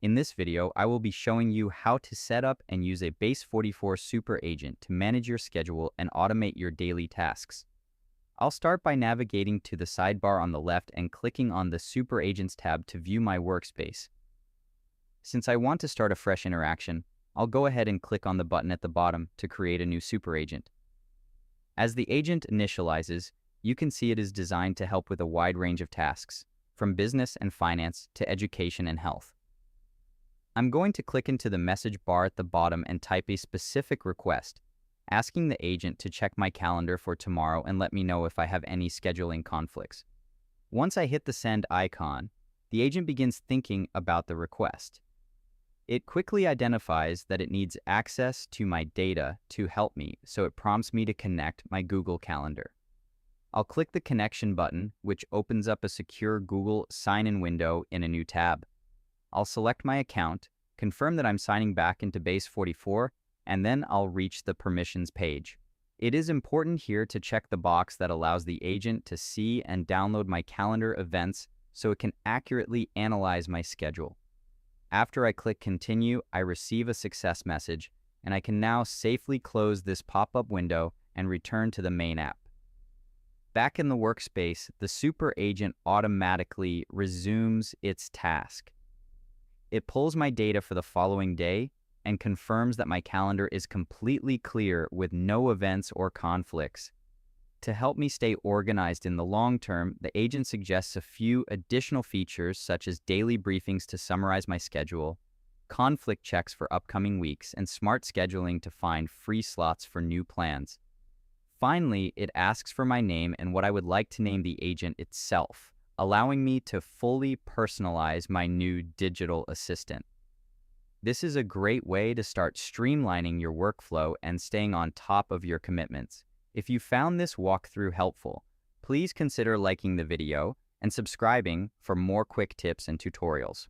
In this video, I will be showing you how to set up and use a Base44 super agent to manage your schedule and automate your daily tasks. I'll start by navigating to the sidebar on the left and clicking on the Super Agents tab to view my workspace. Since I want to start a fresh interaction, I'll go ahead and click on the button at the bottom to create a new super agent. As the agent initializes, you can see it is designed to help with a wide range of tasks, from business and finance to education and health. I'm going to click into the message bar at the bottom and type a specific request, asking the agent to check my calendar for tomorrow and let me know if I have any scheduling conflicts. Once I hit the send icon, the agent begins thinking about the request. It quickly identifies that it needs access to my data to help me, so it prompts me to connect my Google Calendar. I'll click the connection button, which opens up a secure Google sign-in window in a new tab. I'll select my account, confirm that I'm signing back into Base44, and then I'll reach the permissions page. It is important here to check the box that allows the agent to see and download my calendar events so it can accurately analyze my schedule. After I click continue, I receive a success message, and I can now safely close this pop-up window and return to the main app. Back in the workspace, the super agent automatically resumes its task. It pulls my data for the following day and confirms that my calendar is completely clear with no events or conflicts. To help me stay organized in the long term, the agent suggests a few additional features such as daily briefings to summarize my schedule, conflict checks for upcoming weeks, and smart scheduling to find free slots for new plans. Finally, it asks for my name and what I would like to name the agent itself, allowing me to fully personalize my new digital assistant. This is a great way to start streamlining your workflow and staying on top of your commitments. If you found this walkthrough helpful, please consider liking the video and subscribing for more quick tips and tutorials.